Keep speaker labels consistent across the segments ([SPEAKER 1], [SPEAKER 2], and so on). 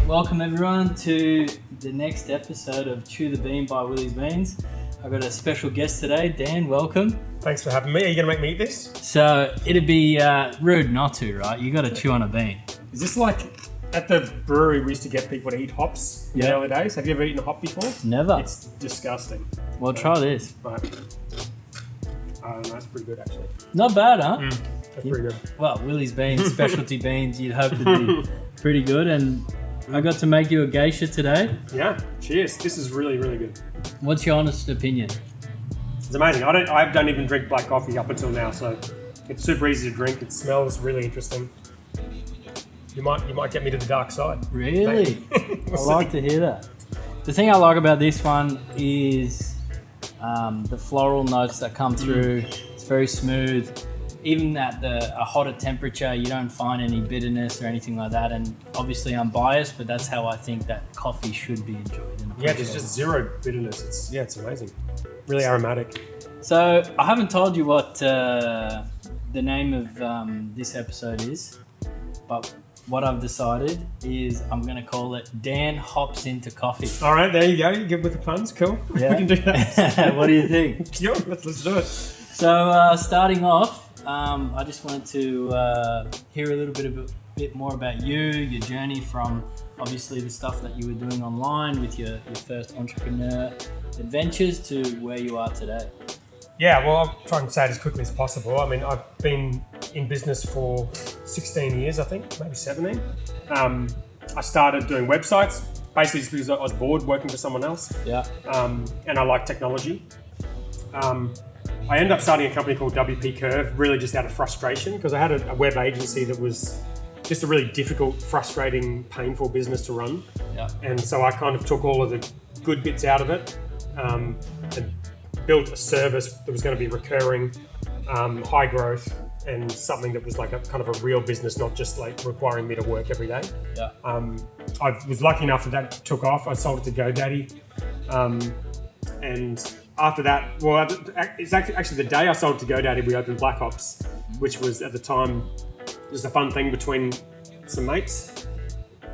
[SPEAKER 1] Welcome everyone to the next episode of Chew the Bean by Willie's Beans. I've got a special guest today. Dan, welcome.
[SPEAKER 2] Thanks for having me. Are you going to make me eat this?
[SPEAKER 1] So it'd be rude not to, right? You got to chew on a bean.
[SPEAKER 2] Is this like at the brewery we used to get people to eat hops in the early days? Have you ever eaten a hop before?
[SPEAKER 1] Never.
[SPEAKER 2] It's disgusting.
[SPEAKER 1] Well, try this.
[SPEAKER 2] Right. No, it's pretty good actually.
[SPEAKER 1] Not bad, huh?
[SPEAKER 2] That's pretty good.
[SPEAKER 1] Well, Willie's Beans, specialty beans, you'd hope it'd be pretty good. And I got to make you a geisha today.
[SPEAKER 2] Yeah, cheers. This is really, really good.
[SPEAKER 1] What's your honest opinion?
[SPEAKER 2] It's amazing. I don't even drink black coffee up until now, so it's super easy to drink. It smells really interesting. You might get me to the dark side.
[SPEAKER 1] Really? I like to hear that. The thing I like about this one is the floral notes that come through. It's very smooth. Even at a hotter temperature, you don't find any bitterness or anything like that. And obviously I'm biased, but that's how I think that coffee should be enjoyed.
[SPEAKER 2] Yeah, there's just zero bitterness. It's amazing. Really aromatic.
[SPEAKER 1] So I haven't told you what the name of this episode is, but what I've decided is I'm going to call it Dan Hops into Coffee.
[SPEAKER 2] All right, there you go. You're good with the puns. Cool.
[SPEAKER 1] Yeah.
[SPEAKER 2] We can do that.
[SPEAKER 1] What do you think?
[SPEAKER 2] Yeah, let's do it.
[SPEAKER 1] So starting off, I just wanted to hear a little bit more about you, your journey from obviously the stuff that you were doing online with your first entrepreneur adventures to where you are today.
[SPEAKER 2] Yeah, well, I'll try and say it as quickly as possible. I mean, I've been in business for 16 years, I think, maybe 17. I started doing websites, basically just because I was bored working for someone else.
[SPEAKER 1] Yeah.
[SPEAKER 2] And I like technology. I ended up starting a company called Cre8tive, really just out of frustration, because I had a web agency that was just a really difficult, frustrating, painful business to run.
[SPEAKER 1] Yeah.
[SPEAKER 2] And so I kind of took all of the good bits out of it and built a service that was going to be recurring, high growth, and something that was like a kind of a real business, not just like requiring me to work every day.
[SPEAKER 1] Yeah.
[SPEAKER 2] I was lucky enough that took off. I sold it to GoDaddy. And after that, well, it's actually the day I sold it to GoDaddy, we opened Black Hops, which was at the time just a fun thing between some mates.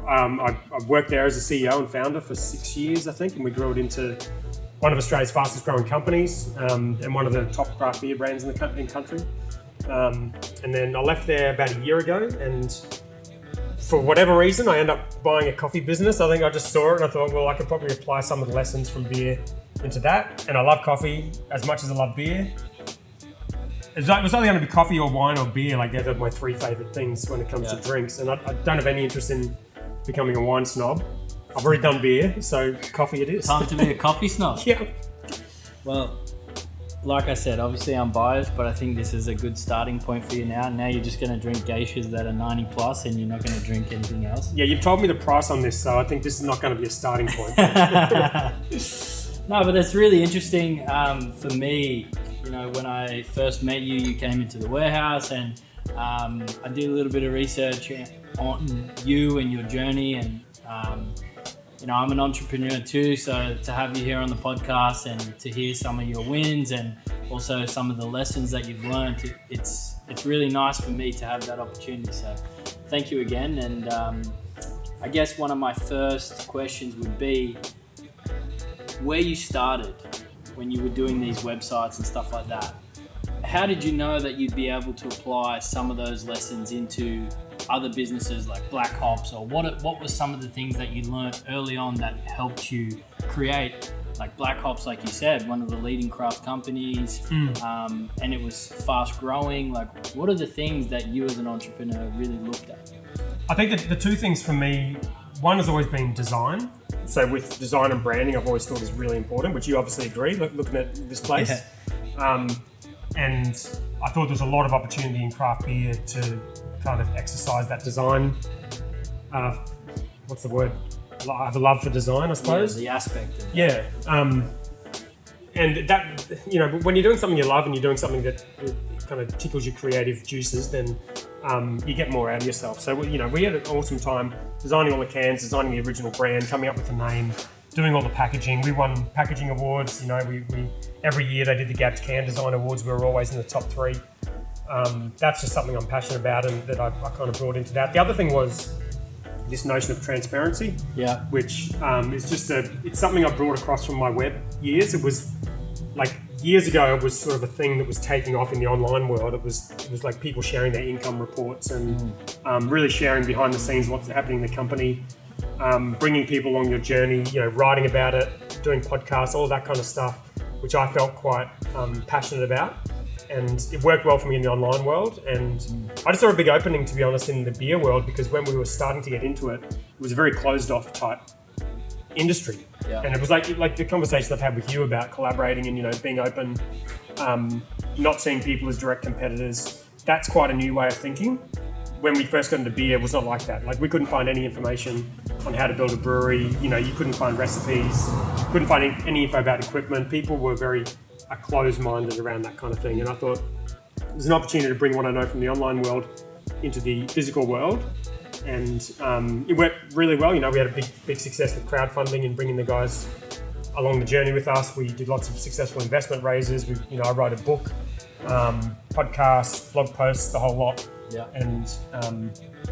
[SPEAKER 2] I worked there as a CEO and founder for 6 years, I think, and we grew it into one of Australia's fastest growing companies and one of the top craft beer brands in the country. And then I left there about a year ago, and for whatever reason, I ended up buying a coffee business. I think I just saw it and I thought, well, I could probably apply some of the lessons from beer into that. And I love coffee as much as I love beer. It was only going to be coffee or wine or beer. Like, they're my three favorite things when it comes to drinks. And I don't have any interest in becoming a wine snob. I've already done beer, so coffee it is.
[SPEAKER 1] Time to be a coffee snob.
[SPEAKER 2] Yeah.
[SPEAKER 1] Well, like I said, obviously I'm biased, but I think this is a good starting point for you now. Now you're just going to drink geishas that are 90 plus and you're not going to drink anything else.
[SPEAKER 2] Yeah, you've told me the price on this, so I think this is not going to be a starting point.
[SPEAKER 1] No, but it's really interesting for me. You know, when I first met you, you came into the warehouse, and I did a little bit of research on you and your journey. And, you know, I'm an entrepreneur too, so to have you here on the podcast and to hear some of your wins and also some of the lessons that you've learned, it's really nice for me to have that opportunity. So thank you again. And I guess one of my first questions would be where you started when you were doing these websites and stuff like that. How did you know that you'd be able to apply some of those lessons into other businesses like Black Hops, or what was some of the things that you learned early on that helped you create like Black Hops, like you said, one of the leading craft companies, and it was fast growing. Like, what are the things that you as an entrepreneur really looked at?
[SPEAKER 2] I think that the two things for me, one has always been design. So with design and branding, I've always thought is really important, which you obviously agree, looking at this place. Yeah. And I thought there's a lot of opportunity in craft beer to kind of exercise that design. What's the word? I have a love for design, I suppose.
[SPEAKER 1] Yeah, the aspect of it.
[SPEAKER 2] Yeah. And that, you know, when you're doing something you love and you're doing something that kind of tickles your creative juices, then you get more out of yourself. So, you know, we had an awesome time designing all the cans, designing the original brand, coming up with a name, doing all the packaging. We won packaging awards. You know, we every year they did the Gabs Can Design Awards. We were always in the top 3. That's just something I'm passionate about and that I kind of brought into that. The other thing was this notion of transparency, which is just it's something I brought across from my web years. It was like years ago, it was sort of a thing that was taking off in the online world. It was like people sharing their income reports and really sharing behind the scenes what's happening in the company, bringing people along your journey, you know, writing about it, doing podcasts, all that kind of stuff, which I felt quite passionate about. And it worked well for me in the online world. And I just saw a big opening, to be honest, in the beer world, because when we were starting to get into it, it was a very closed off type industry. Yeah. And it was like the conversations I've had with you about collaborating and, you know, being open, not seeing people as direct competitors. That's quite a new way of thinking. When we first got into beer, it was not like that. Like, we couldn't find any information on how to build a brewery. You know, you couldn't find recipes, couldn't find any info about equipment. People were very closed-minded around that kind of thing. And I thought there's an opportunity to bring what I know from the online world into the physical world. And it went really well. You know, we had a big success with crowdfunding and bringing the guys along the journey with us. We did lots of successful investment raises. I wrote a book, podcasts, blog posts, the whole lot. Yeah. And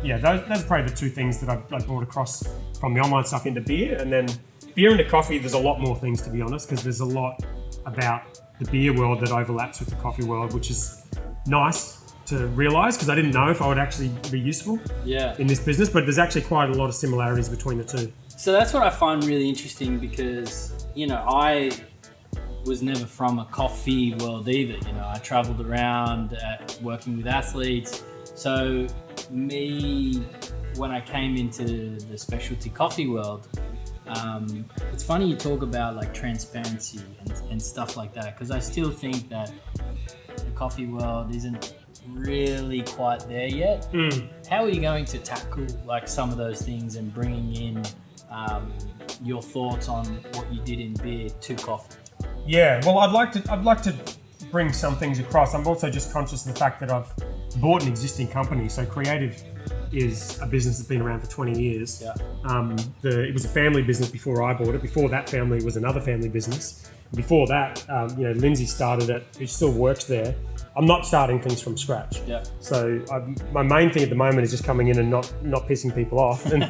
[SPEAKER 2] those are probably the 2 things that I brought across from the online stuff into beer. And then beer into coffee, there's a lot more things, to be honest, because there's a lot about the beer world that overlaps with the coffee world, which is nice to realise, because I didn't know if I would actually be useful in this business, but there's actually quite a lot of similarities between the 2.
[SPEAKER 1] So that's what I find really interesting, because, you know, I was never from a coffee world either. You know, I travelled around working with athletes. So me, when I came into the specialty coffee world, it's funny you talk about like transparency and stuff like that, because I still think that the coffee world isn't really quite there yet. How are you going to tackle like some of those things and bringing in your thoughts on what you did in beer to coffee?
[SPEAKER 2] Yeah, well, I'd like to bring some things across. I'm also just conscious of the fact that I've bought an existing company. So Cre8tive is a business that's been around for 20 years. Yeah. It was a family business before I bought it. Before that family was another family business. Before that, Lindsay started it, who still works there. I'm not starting things from scratch. Yeah. So my main thing at the moment is just coming in and not pissing people off and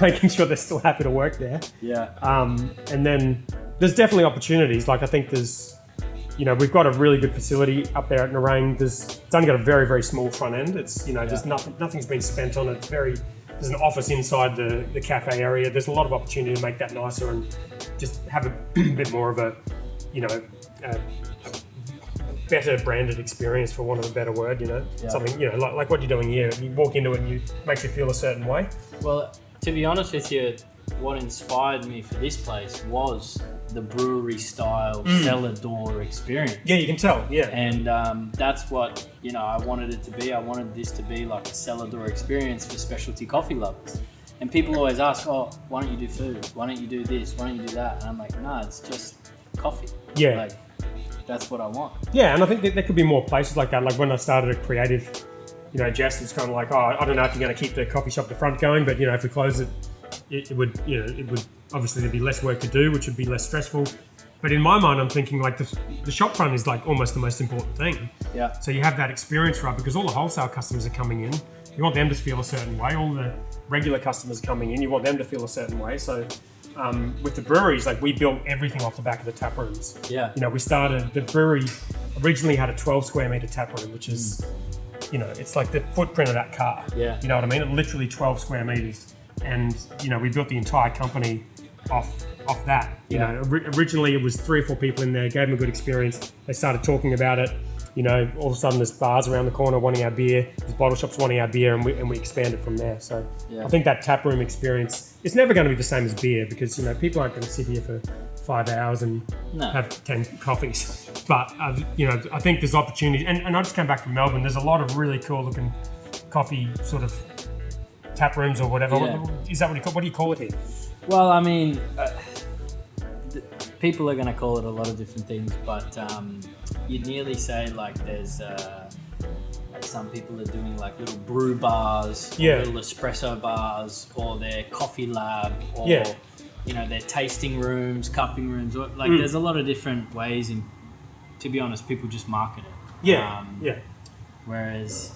[SPEAKER 2] making sure they're still happy to work there. Yeah. And then there's definitely opportunities. Like, I think there's, you know, we've got a really good facility up there at Nerang. It's only got a very, very small front end. It's, you know, there's nothing's been spent on it. There's an office inside the cafe area. There's a lot of opportunity to make that nicer and just have a bit more of a, you know, a better branded experience, for want of a better word, you know. Yeah. Something, you know, like what you're doing here. You walk into it and it makes you feel a certain way.
[SPEAKER 1] Well, to be honest with you, what inspired me for this place was the brewery style cellar door experience.
[SPEAKER 2] Yeah, you can tell. Yeah.
[SPEAKER 1] And that's what, you know, I wanted it to be. I wanted this to be like a cellar door experience for specialty coffee lovers. And people always ask, oh, why don't you do food? Why don't you do this? Why don't you do that? And I'm like, nah, it's just coffee.
[SPEAKER 2] Yeah.
[SPEAKER 1] Like, that's what I want.
[SPEAKER 2] Yeah, and I think that there could be more places like that. Like when I started at Cre8tive, you know, Jess is kind of like, oh, I don't know if you're going to keep the coffee shop at the front going, but, you know, if we close it, it would obviously there'd be less work to do, which would be less stressful. But in my mind, I'm thinking like the shop front is like almost the most important thing. Yeah. So you have that experience, right? Because all the wholesale customers are coming in. You want them to feel a certain way. All the regular customers coming in, you want them to feel a certain way. So with the breweries, like we built everything off the back of the tap rooms. Yeah. You know, the brewery originally had a 12 square meter tap room, which is, you know, it's like the footprint of that car. Yeah. You know what I mean? It literally 12 square meters. And, you know, we built the entire company off that. You know, originally it was 3 or 4 people in there, gave them a good experience. They started talking about it. You know, all of a sudden there's bars around the corner wanting our beer, there's bottle shops wanting our beer, and we expanded from there. So I think that tap room experience, it's never going to be the same as beer, because, you know, people aren't going to sit here for 5 hours and have 10 coffees. But, you know, I think there's opportunity. And I just came back from Melbourne. There's a lot of really cool looking coffee sort of tap rooms or whatever. Yeah. Is that what do you call it here?
[SPEAKER 1] Well, I mean, people are going to call it a lot of different things, but you'd nearly say like there's like some people are doing like little brew bars, or little espresso bars, or their coffee lab, or their tasting rooms, cupping rooms. Like there's a lot of different ways, and to be honest, people just market it. Whereas,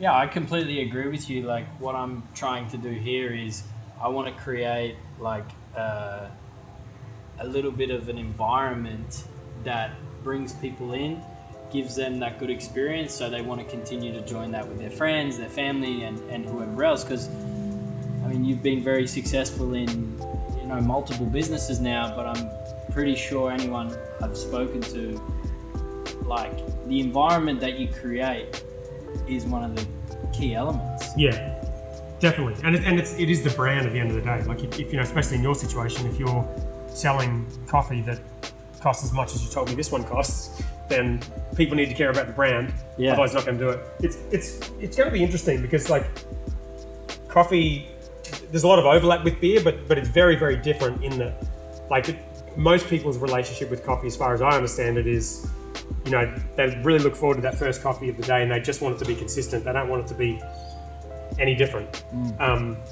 [SPEAKER 1] I completely agree with you. Like what I'm trying to do here is I want to create like a little bit of an environment that brings people in, gives them that good experience, so they want to continue to join that with their friends, their family, and whoever else. Because I mean, you've been very successful in multiple businesses now, but I'm pretty sure anyone I've spoken to, like the environment that you create is one of the key elements.
[SPEAKER 2] Yeah, definitely. And it is the brand at the end of the day. Like if especially in your situation, if you're selling coffee that costs as much as you told me this one costs, then people need to care about the brand. Yeah. Otherwise, not going to do it. It's going to be interesting because like coffee, there's a lot of overlap with beer, but it's very, very different in that like most people's relationship with coffee, as far as I understand it, is they really look forward to that first coffee of the day and they just want it to be consistent. They don't want it to be any different.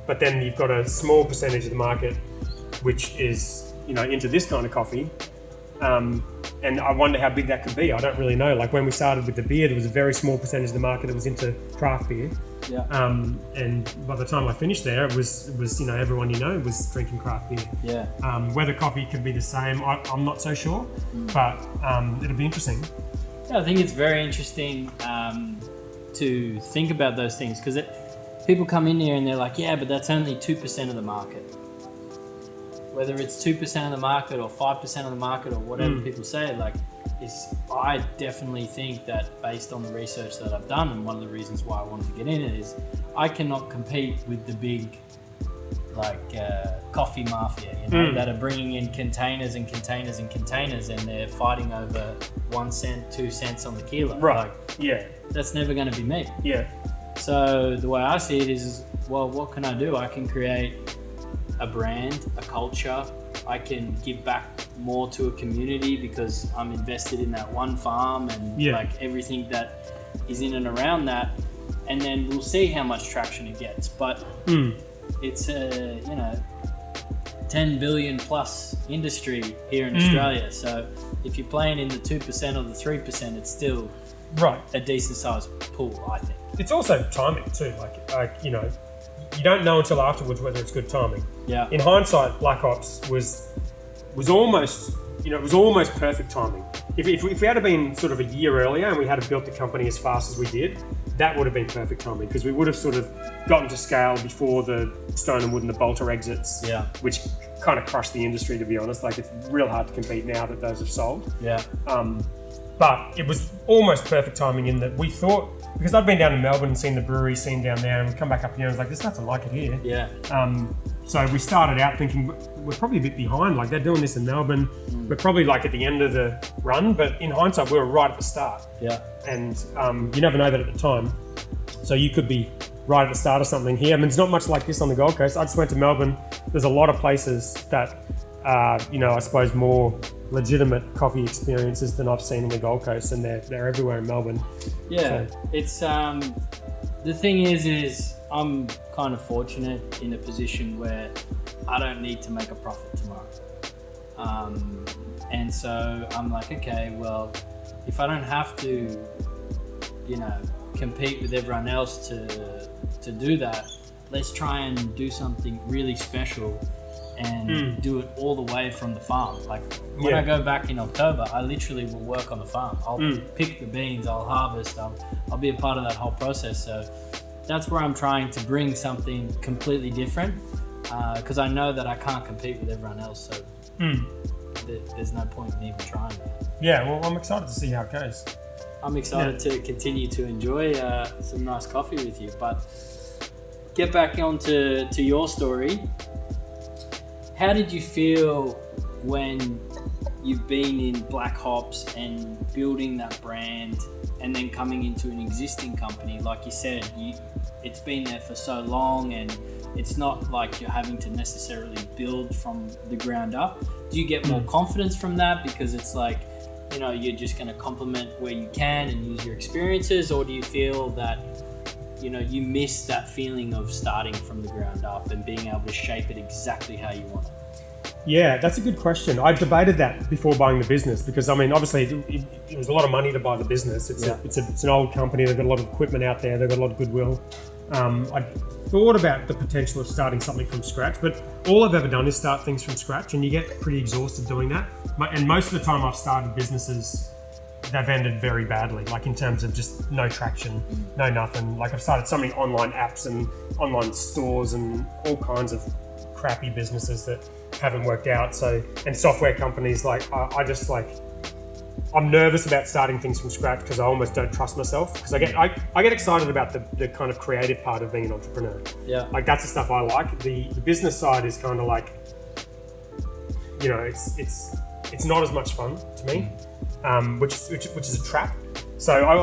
[SPEAKER 2] But then you've got a small percentage of the market which is into this kind of coffee. And I wonder how big that could be. I don't really know. Like when we started with the beer, there was a very small percentage of the market that was into craft beer.
[SPEAKER 1] Yeah.
[SPEAKER 2] And by the time I finished there, it was everyone was drinking craft beer.
[SPEAKER 1] Yeah.
[SPEAKER 2] Whether coffee could be the same, I'm not so sure, but it'll be interesting.
[SPEAKER 1] Yeah, I think it's very interesting to think about those things because people come in here and they're like, yeah, but that's only 2% of the market. Whether it's 2% of the market or 5% of the market or whatever people say, like, I definitely think that based on the research that I've done, and one of the reasons why I wanted to get in it is I cannot compete with the big, like, coffee mafia, that are bringing in containers and containers and containers, and they're fighting over 1 cent, 2 cents on the kilo.
[SPEAKER 2] Right.
[SPEAKER 1] That's never going to be me.
[SPEAKER 2] Yeah.
[SPEAKER 1] So the way I see it is, well, what can I do? I can create a brand, a culture. I can give back more to a community because I'm invested in that one farm and like everything that is in and around that, and then we'll see how much traction it gets. But it's a 10 billion plus industry here in Australia, so if you're playing in the 2% or the 3%, it's still a decent sized pool, I think. It's
[SPEAKER 2] also timing too, like you don't know until afterwards whether it's good timing.
[SPEAKER 1] Yeah.
[SPEAKER 2] In hindsight, Black Hops was almost, it was almost perfect timing. If we had been sort of a year earlier and we had built the company as fast as we did, that would have been perfect timing because we would have sort of gotten to scale before the Stone and Wood and the Bolter exits, which kind of crushed the industry, to be honest. Like it's real hard to compete now that those have sold.
[SPEAKER 1] Yeah.
[SPEAKER 2] But it was almost perfect timing in that we thought, because I'd been down in Melbourne and seen the brewery scene down there, and we come back up here and I was like, there's nothing like it here.
[SPEAKER 1] Yeah.
[SPEAKER 2] So we started out thinking we're probably a bit behind, like they're doing this in Melbourne. We're probably like at the end of the run, but in hindsight, we were right at the start.
[SPEAKER 1] Yeah.
[SPEAKER 2] And you never know that at the time. So you could be right at the start of something here. I mean, it's not much like this on the Gold Coast. I just went to Melbourne. There's a lot of places that are, I suppose more legitimate coffee experiences than I've seen on the Gold Coast, and they're everywhere in Melbourne.
[SPEAKER 1] Yeah, so. It's the thing is I'm kind of fortunate in a position where I don't need to make a profit tomorrow, and so I'm like, okay, well, if I don't have to, compete with everyone else to do that, let's try and do something really special and do it all the way from the farm. Like when I go back in October, I literally will work on the farm. I'll pick the beans, I'll harvest, I'll be a part of that whole process. So that's where I'm trying to bring something completely different because I know that I can't compete with everyone else. So there's no point in even trying that.
[SPEAKER 2] Yeah, well, I'm excited to see how it goes.
[SPEAKER 1] I'm excited to continue to enjoy some nice coffee with you. But get back onto your story. How did you feel when you've been in Black Hops and building that brand and then coming into an existing company? Like you said, it's been there for so long and it's not like you're having to necessarily build from the ground up. Do you get more confidence from that because it's like, you're just going to complement where you can and use your experiences? Or do you feel that you miss that feeling of starting from the ground up and being able to shape it exactly how you want it?
[SPEAKER 2] Yeah, that's a good question. I debated that before buying the business because, I mean, obviously it was a lot of money to buy the business. It's an old company. They've got a lot of equipment out there. They've got a lot of goodwill. I thought about the potential of starting something from scratch, but all I've ever done is start things from scratch, and you get pretty exhausted doing that. And most of the time I've started businesses, they've ended very badly, like in terms of just no traction, no nothing. Like I've started so many online apps and online stores and all kinds of crappy businesses that haven't worked out. So, and software companies, like I'm nervous about starting things from scratch because I almost don't trust myself, because I get excited about the kind of creative part of being an entrepreneur.
[SPEAKER 1] Yeah.
[SPEAKER 2] Like that's the stuff I like. The business side is kind of like, you know, it's not as much fun to me, which is a trap. So I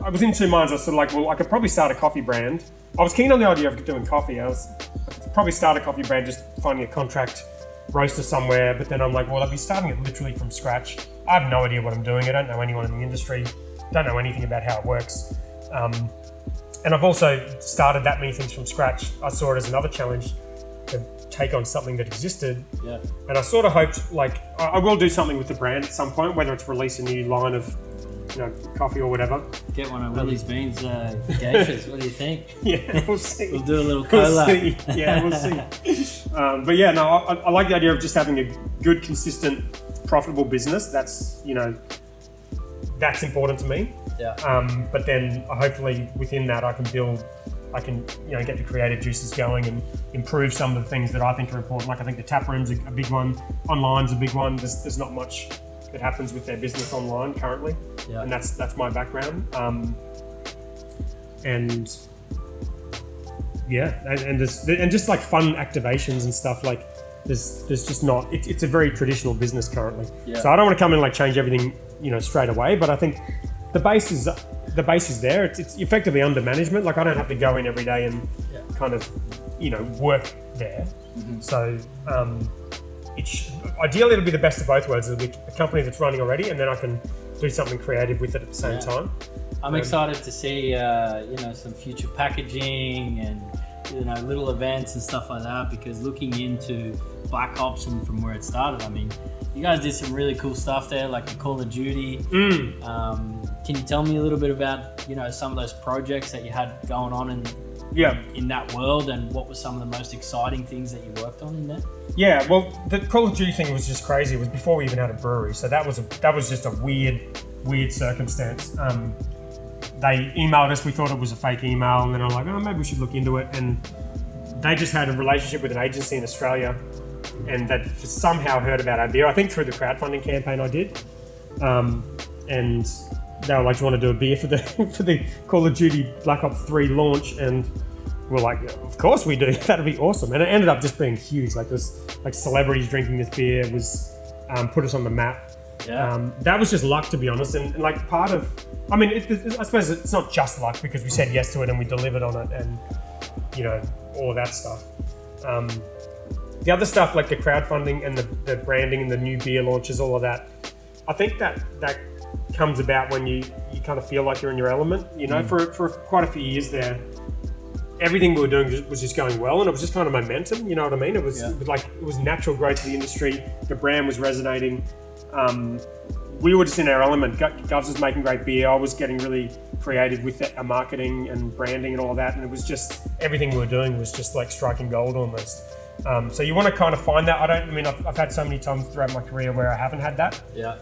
[SPEAKER 2] was in two minds. I was sort of like, well, I could probably start a coffee brand. I was keen on the idea of doing coffee. I could probably start a coffee brand, just finding a contract roaster somewhere. But then I'm like, well, I'd be starting it literally from scratch. I have no idea what I'm doing. I don't know anyone in the industry. Don't know anything about how it works. And I've also started that many things from scratch. I saw it as another challenge to take on something that existed.
[SPEAKER 1] Yeah.
[SPEAKER 2] And I sort of hoped, like, I will do something with the brand at some point, whether it's release a new line of, you know, coffee or whatever.
[SPEAKER 1] Get one of Willie's Beans geishas. What do you think?
[SPEAKER 2] Yeah, we'll see.
[SPEAKER 1] We'll do a little collab.
[SPEAKER 2] We'll see. Yeah, we'll see. But yeah, no, I like the idea of just having a good, consistent, profitable business. That's, you know, that's important to me.
[SPEAKER 1] Yeah.
[SPEAKER 2] But then hopefully within that I can, you know, get the creative juices going and improve some of the things that I think are important. Like I think the tap room's a big one. Online's a big one. There's not much that happens with their business online currently.
[SPEAKER 1] Yeah.
[SPEAKER 2] And that's my background. And yeah, and just like fun activations and stuff, like there's just not, it's a very traditional business currently.
[SPEAKER 1] Yeah.
[SPEAKER 2] So I don't want to come in and like change everything, you know, straight away, but I think the base is there. It's effectively under management. Like I don't have to go in every day and kind of, you know, work there.
[SPEAKER 1] Mm-hmm.
[SPEAKER 2] So ideally it'll be the best of both worlds. It'll be a company that's running already, and then I can do something creative with it at the same time.
[SPEAKER 1] I'm excited to see, you know, some future packaging and, you know, little events and stuff like that, because looking into Black Hops and from where it started, I mean, you guys did some really cool stuff there, like the Call of Duty. Can you tell me a little bit about, you know, some of those projects that you had going on in that world, and what were some of the most exciting things that you worked on in there? Yeah,
[SPEAKER 2] well, the Call of Duty thing was just crazy. It was before we even had a brewery, so that was just a weird circumstance. They emailed us. We thought it was a fake email, and then I'm like, oh, maybe we should look into it. And they just had a relationship with an agency in Australia, and that somehow heard about our beer. I think through the crowdfunding campaign I did, and they were like, "Do you want to do a beer for the Call of Duty Black Ops 3 launch?" And we're like, "Of course we do. That'd be awesome." And it ended up just being huge. Like there's like celebrities drinking this beer. It was put us on the map.
[SPEAKER 1] Yeah.
[SPEAKER 2] That was just luck, to be honest, and like part of, I mean, I suppose it's not just luck, because we said yes to it and we delivered on it, and you know, all of that stuff. The other stuff like the crowdfunding and the branding and the new beer launches, all of that, I think that comes about when you kind of feel like you're in your element. You know, for quite a few years there, everything we were doing was just going well, and it was just kind of momentum. You know what I mean? It was natural growth of the industry. The brand was resonating. We were just in our element. Govs was making great beer. I was getting really creative with our marketing and branding and all of that, and it was just, everything we were doing was just like striking gold almost. So you want to kind of find that. I've had so many times throughout my career where I haven't had that.
[SPEAKER 1] Yeah.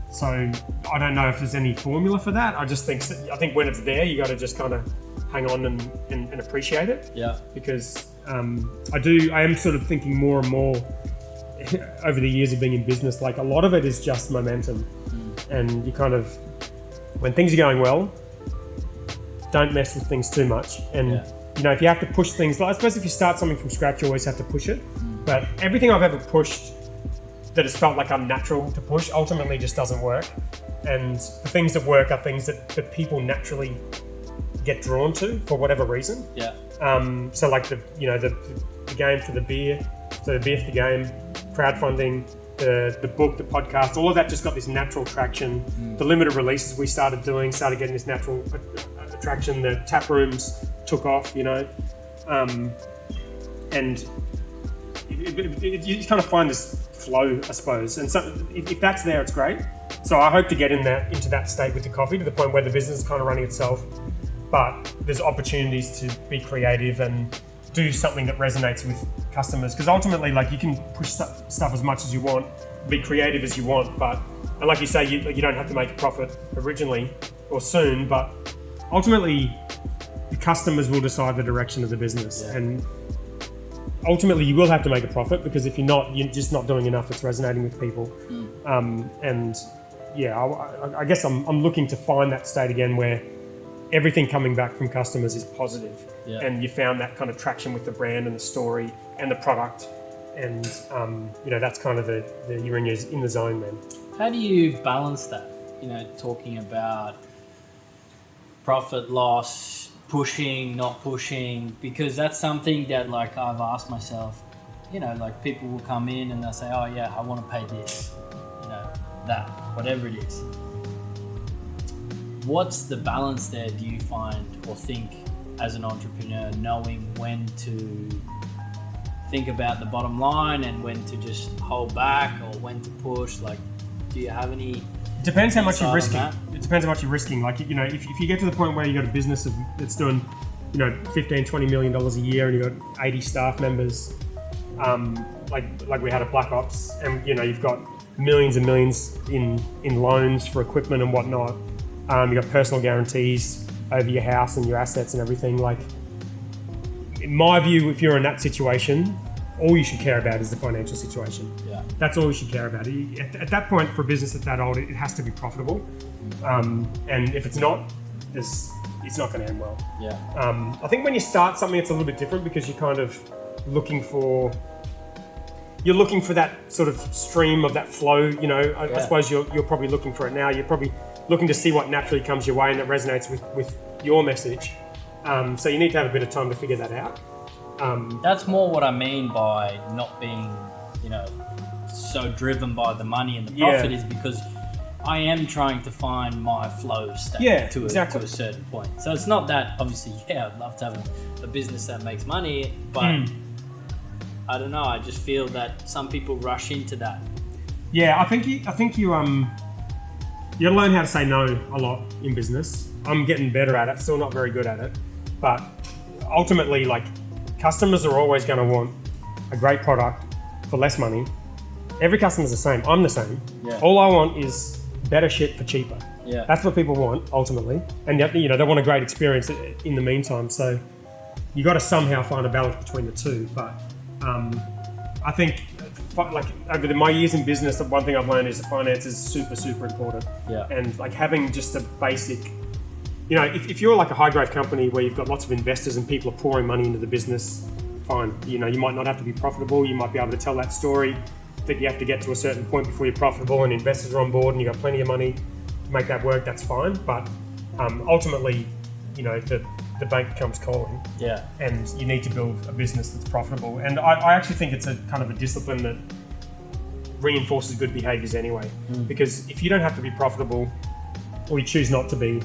[SPEAKER 2] So I don't know if there's any formula for that. I think when it's there, you got to just kind of hang on and appreciate it.
[SPEAKER 1] Yeah.
[SPEAKER 2] Because I am sort of thinking more and more over the years of being in business, like a lot of it is just momentum. And you kind of, when things are going well, don't mess with things too much. And you know, if you have to push things, I suppose if you start something from scratch, you always have to push it. But everything I've ever pushed that has felt like unnatural to push ultimately just doesn't work. And the things that work are things that people naturally get drawn to for whatever reason.
[SPEAKER 1] Yeah.
[SPEAKER 2] So like the game for the beer, so the beer for the game, crowdfunding, the book, the podcast, all of that just got this natural traction. The limited releases we started getting this natural attraction. The tap rooms took off, you know. And you kind of find this flow, I suppose. And so if that's there, it's great. So I hope to get into that state with the coffee, to the point where the business is kind of running itself, but there's opportunities to be creative and do something that resonates with customers. Because ultimately, like, you can push stuff as much as you want, be creative as you want, but, and like you say, you don't have to make a profit originally or soon, but ultimately the customers will decide the direction of the business.
[SPEAKER 1] Yeah.
[SPEAKER 2] And ultimately you will have to make a profit, because if you're not, you're just not doing enough. It's resonating with people. And yeah, I guess I'm looking to find that state again where everything coming back from customers is positive.
[SPEAKER 1] Yeah.
[SPEAKER 2] And you found that kind of traction with the brand and the story and the product. And that's kind of you're in the zone, man.
[SPEAKER 1] How do you balance that? Talking about profit, loss, pushing, not pushing, because that's something that, like, I've asked myself. Like, people will come in and they'll say, oh yeah, I want to pay this, that, whatever it is. What's the balance there, do you find or think, as an entrepreneur, knowing when to think about the bottom line and when to just hold back, or when to push? Like, do you have any?
[SPEAKER 2] It depends how much you're risking. It depends how much you're risking. Like, if you get to the point where you got a business that's doing, $15-20 million a year, and you've got 80 staff members, like we had at Black Hops, and you've got millions and millions in loans for equipment and whatnot. You've got personal guarantees over your house and your assets and everything. Like, in my view, if you're in that situation, all you should care about is the financial situation.
[SPEAKER 1] Yeah.
[SPEAKER 2] That's all you should care about. At that point, for a business that's that old, it has to be profitable. And if it's not, it's not going to end well.
[SPEAKER 1] Yeah.
[SPEAKER 2] I think when you start something, it's a little bit different, because you're kind of looking for that sort of stream of that flow. I suppose you're probably looking for it now. You're probably looking to see what naturally comes your way and that resonates with your message. So you need to have a bit of time to figure that out.
[SPEAKER 1] That's more what I mean by not being, so driven by the money and the profit, is because I am trying to find my flow state to a certain point. So it's not that, obviously, I'd love to have a business that makes money, but I don't know, I just feel that some people rush into that.
[SPEAKER 2] Yeah, I think you gotta learn how to say no a lot in business. I'm getting better at it, still not very good at it, but ultimately, like, customers are always going to want a great product for less money. Every customer's the same. I'm the same.
[SPEAKER 1] Yeah.
[SPEAKER 2] All I want is better shit for cheaper.
[SPEAKER 1] Yeah.
[SPEAKER 2] That's what people want, ultimately. And they want a great experience in the meantime. So you got to somehow find a balance between the two. But I think, like, over my years in business, the one thing I've learned is the finance is super, super important.
[SPEAKER 1] Yeah.
[SPEAKER 2] And, like, having just a basic, if you're like a high growth company where you've got lots of investors and people are pouring money into the business, fine. You might not have to be profitable. You might be able to tell that story that you have to get to a certain point before you're profitable and investors are on board and you've got plenty of money to make that work. That's fine. But ultimately, the bank comes calling.
[SPEAKER 1] Yeah.
[SPEAKER 2] And you need to build a business that's profitable. And I actually think it's a kind of a discipline that reinforces good behaviors anyway. Because if you don't have to be profitable, or you choose not to be,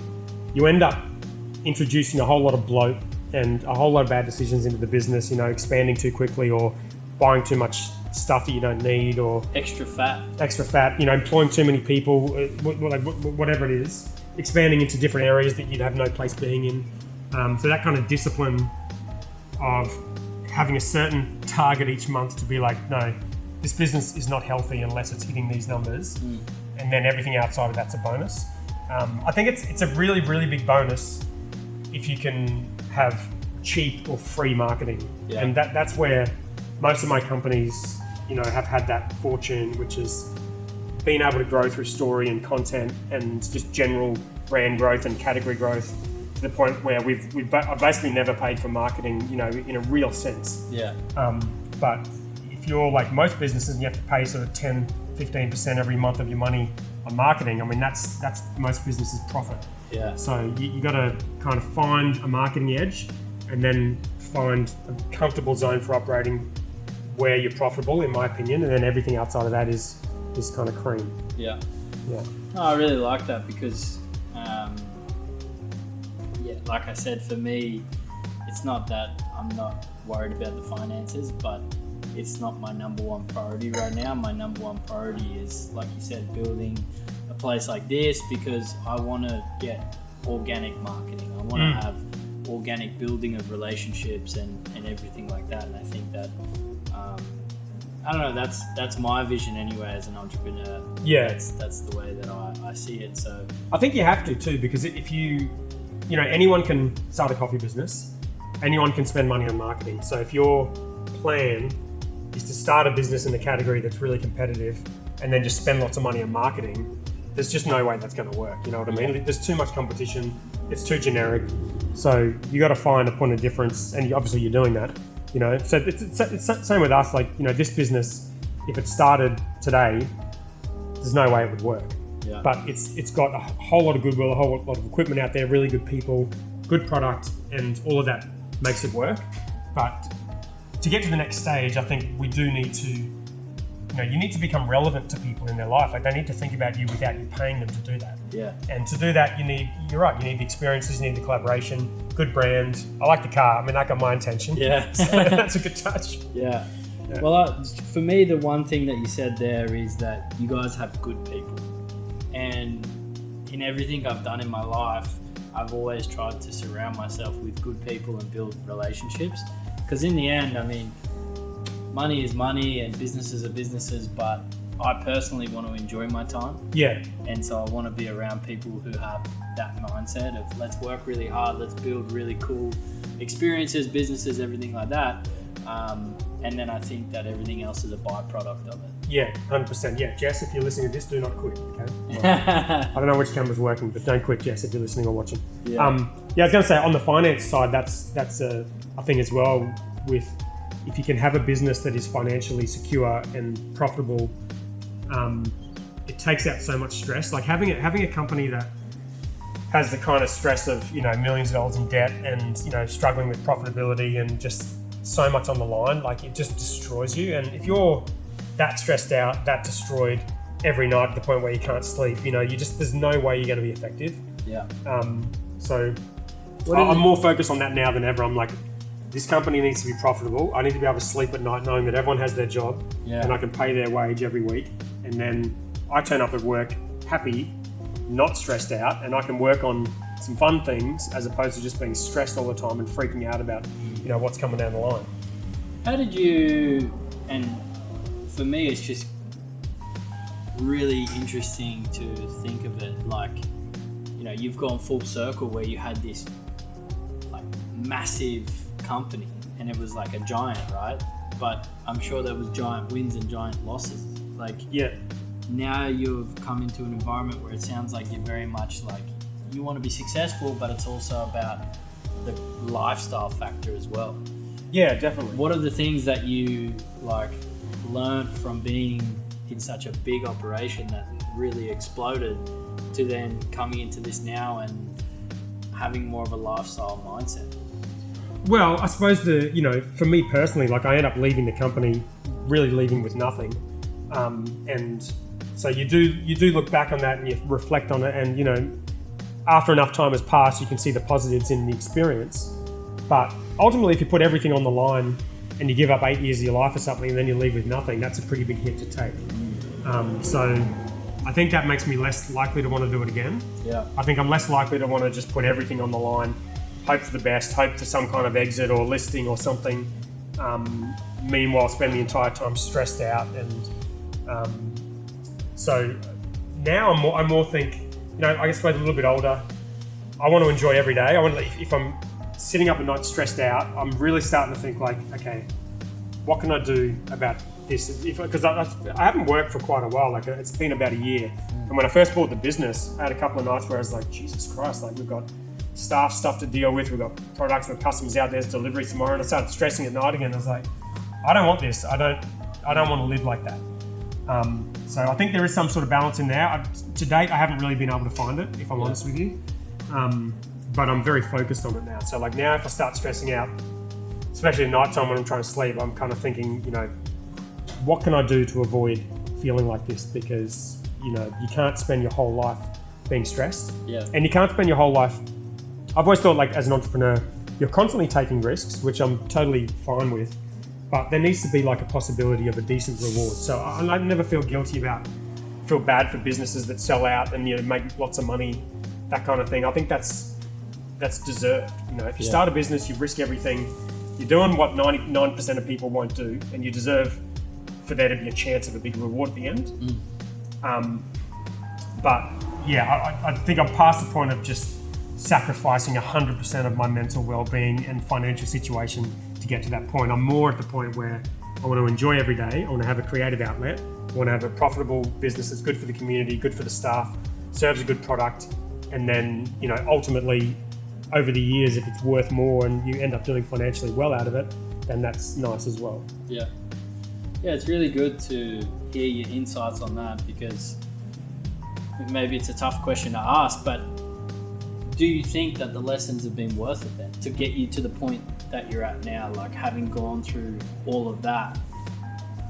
[SPEAKER 2] you end up introducing a whole lot of bloat and a whole lot of bad decisions into the business, expanding too quickly, or buying too much stuff that you don't need, or
[SPEAKER 1] extra fat,
[SPEAKER 2] employing too many people, whatever it is, expanding into different areas that you'd have no place being in. So that kind of discipline of having a certain target each month to be like, no, this business is not healthy unless it's hitting these numbers, and then everything outside of that's a bonus. I think it's a really, really big bonus if you can have cheap or free marketing.
[SPEAKER 1] Yeah.
[SPEAKER 2] And that's where most of my companies, have had that fortune, which is being able to grow through story and content and just general brand growth and category growth, to the point where I've basically never paid for marketing, in a real sense.
[SPEAKER 1] Yeah.
[SPEAKER 2] But if you're like most businesses and you have to pay sort of 10-15% every month of your money on marketing, I mean, that's most businesses' profit.
[SPEAKER 1] Yeah.
[SPEAKER 2] So you got to kind of find a marketing edge, and then find a comfortable zone for operating where you're profitable, in my opinion, and then everything outside of that is kind of cream.
[SPEAKER 1] Yeah.
[SPEAKER 2] Yeah.
[SPEAKER 1] No, I really like that, because like I said, for me, it's not that I'm not worried about the finances, but it's not my number one priority right now. My number one priority is, like you said, building a place like this because I want to get organic marketing. I want to have organic building of relationships and everything like that. And I think that, I don't know, that's my vision anyway as an entrepreneur.
[SPEAKER 2] Yeah.
[SPEAKER 1] That's the way that I see it. So
[SPEAKER 2] I think you have to too, because if you know, anyone can start a coffee business, anyone can spend money on marketing. So if your plan is to start a business in a category that's really competitive and then just spend lots of money on marketing, there's just no way that's going to work. You know what I mean? There's too much competition. It's too generic. So you got to find a point of difference, and obviously you're doing that. You know, so it's the same with us. Like, you know, this business, if it started today, there's no way it would work.
[SPEAKER 1] Yeah.
[SPEAKER 2] But it's got a whole lot of goodwill, a whole lot of equipment out there, really good people, good product, and all of that makes it work. But to get to the next stage, I think we do need to, you know, you need to become relevant to people in their life. Like, they need to think about you without you paying them to do that.
[SPEAKER 1] Yeah.
[SPEAKER 2] And to do that, you're right, you need the experiences, you need the collaboration, good brand. I like the car. I mean, that got my attention.
[SPEAKER 1] Yeah.
[SPEAKER 2] So that's a good touch.
[SPEAKER 1] Yeah. Well, for me, the one thing that you said there is that you guys have good people. And in everything I've done in my life, I've always tried to surround myself with good people and build relationships. Because in the end, I mean, money is money and businesses are businesses, but I personally want to enjoy my time.
[SPEAKER 2] Yeah.
[SPEAKER 1] And so I want to be around people who have that mindset of let's work really hard, let's build really cool experiences, businesses, everything like that. And then I think that everything else is a byproduct of it.
[SPEAKER 2] Yeah, 100%. Yeah, Jess, if you're listening to this, do not quit, okay? Well, I don't know which camera's working, but don't quit, Jess, if you're listening or watching.
[SPEAKER 1] Yeah.
[SPEAKER 2] I was going to say, on the finance side, that's a thing as well. With if you can have a business that is financially secure and profitable, it takes out so much stress. Like having a company that has the kind of stress of, you know, millions of dollars in debt and, you know, struggling with profitability and just so much on the line, like it just destroys you. And if you're that stressed out, that destroyed every night to the point where you can't sleep, you know, there's no way you're going to be effective.
[SPEAKER 1] Yeah.
[SPEAKER 2] So I'm more focused on that now than ever. I'm like, this company needs to be profitable. I need to be able to sleep at night knowing that everyone has their job and I can pay their wage every week. And then I turn up at work happy, not stressed out, and I can work on some fun things as opposed to just being stressed all the time and freaking out about, you know, what's coming down the line.
[SPEAKER 1] How did you, and for me it's just really interesting to think of it like, you know, you've gone full circle where you had this like massive company and it was like a giant, right? But I'm sure there was giant wins and giant losses. Like,
[SPEAKER 2] yeah.
[SPEAKER 1] Now you've come into an environment where it sounds like you're very much like you want to be successful, but it's also about the lifestyle factor as well.
[SPEAKER 2] Yeah, definitely.
[SPEAKER 1] What are the things that you like learned from being in such a big operation that really exploded to then coming into this now and having more of a lifestyle mindset?
[SPEAKER 2] Well, I suppose for me personally, like I end up leaving the company, really leaving with nothing. And so you do look back on that and you reflect on it, and, you know, after enough time has passed, you can see the positives in the experience. But ultimately, if you put everything on the line and you give up 8 years of your life or something and then you leave with nothing, that's a pretty big hit to take. So I think that makes me less likely to want to do it again.
[SPEAKER 1] Yeah.
[SPEAKER 2] I think I'm less likely to want to just put everything on the line, hope for the best, hope for some kind of exit or listing or something. Meanwhile, spend the entire time stressed out. And so now I more think, you know, I guess when I'm a little bit older, I want to enjoy every day. If I'm sitting up at night stressed out, I'm really starting to think like, okay, what can I do about this? Because I haven't worked for quite a while. Like, it's been about a year. And when I first bought the business, I had a couple of nights where I was like, Jesus Christ, like we've got staff stuff to deal with, we've got products with customers out there, there's delivery tomorrow, and I started stressing at night again. I was like, I don't want this. I don't want to live like that. So I think there is some sort of balance in there. To date, I haven't really been able to find it, if I'm honest with you. But I'm very focused on it now. So like now, if I start stressing out, especially at night time when I'm trying to sleep, I'm kind of thinking, you know, what can I do to avoid feeling like this? Because, you know, you can't spend your whole life being stressed.
[SPEAKER 1] Yeah.
[SPEAKER 2] And you can't spend your whole life. I've always thought, like, as an entrepreneur, you're constantly taking risks, which I'm totally fine with. but there needs to be like a possibility of a decent reward. So I never feel bad for businesses that sell out and make lots of money, that kind of thing. I think that's deserved. If you start a business, you risk everything. You're doing what 99% of people won't do, and you deserve for there to be a chance of a big reward at the end. But yeah, I think I'm past the point of just sacrificing 100% of my mental well-being and financial situation to get to that point. I'm more at the point where I want to enjoy every day. I want to have a creative outlet. I want to have a profitable business that's good for the community, good for the staff, serves a good product, and then ultimately, over the years, if it's worth more and you end up doing financially well out of it, then that's nice as well.
[SPEAKER 1] Yeah, it's really good to hear your insights on that, because maybe it's a tough question to ask, but do you think that the lessons have been worth it then to get you to the point that you're at now? Like, having gone through all of that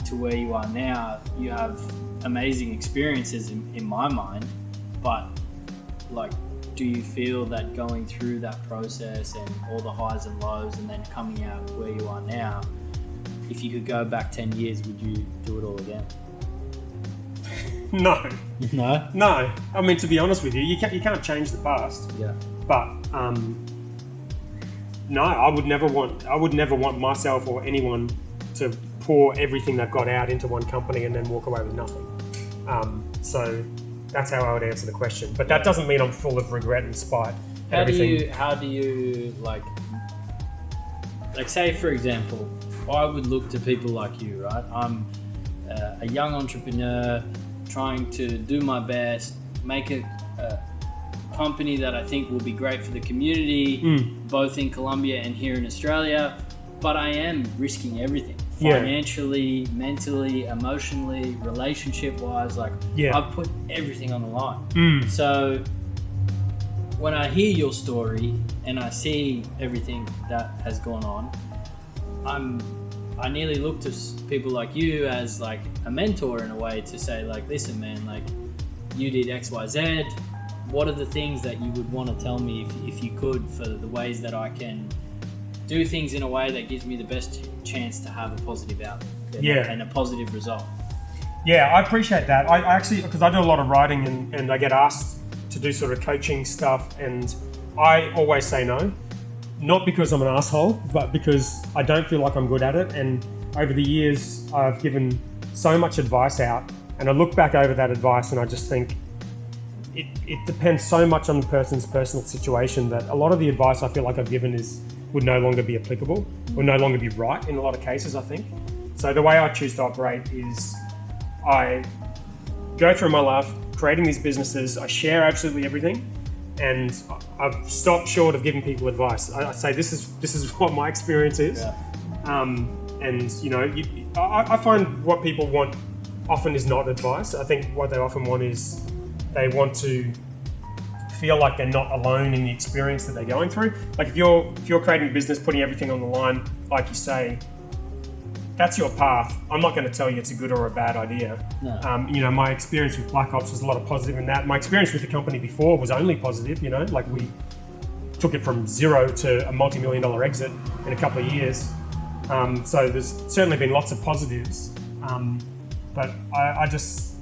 [SPEAKER 1] to where you are now, you have amazing experiences in my mind, but like, do you feel that going through that process and all the highs and lows and then coming out where you are now, if you could go back 10 years, would you do it all again?
[SPEAKER 2] No.
[SPEAKER 1] No?
[SPEAKER 2] I mean, to be honest with you, you can't change the past.
[SPEAKER 1] Yeah.
[SPEAKER 2] But no, I would never want myself or anyone to pour everything they've got out into one company and then walk away with nothing. So that's how I would answer the question. But that doesn't mean I'm full of regret and spite.
[SPEAKER 1] How do you like say, for example, I would look to people like you, right? I'm a young entrepreneur trying to do my best, make a company that I think will be great for the community, both in Colombia and here in Australia, but I am risking everything. Financially, mentally, emotionally, relationship-wise, I've put everything on the line. So when I hear your story and I see everything that has gone on, I nearly look to people like you as like a mentor in a way, to say like, listen man, like you did X, Y, Z. What are the things that you would want to tell me if you could, for the ways that I can do things in a way that gives me the best chance to have a positive outcome and a positive result?
[SPEAKER 2] Yeah, I appreciate that. I actually, because I do a lot of writing and I get asked to do sort of coaching stuff, and I always say no. Not because I'm an asshole, but because I don't feel like I'm good at it. And over the years, I've given so much advice out, and I look back over that advice and I just think it depends so much on the person's personal situation that a lot of the advice I feel like I've given would no longer be applicable, would no longer be right in a lot of cases, I think. So the way I choose to operate is I go through my life creating these businesses, I share absolutely everything, and I've stopped short of giving people advice. I say this is what my experience is. And I find what people want often is not advice. I think what they often want is they want to feel like they're not alone in the experience that they're going through. Like if you're creating a business, putting everything on the line, like you say, that's your path. I'm not going to tell you it's a good or a bad idea. No. My experience with Black Hops was a lot of positive in that. My experience with the company before was only positive. Like we took it from zero to a multi-million-dollar exit in a couple of years. So there's certainly been lots of positives. But I just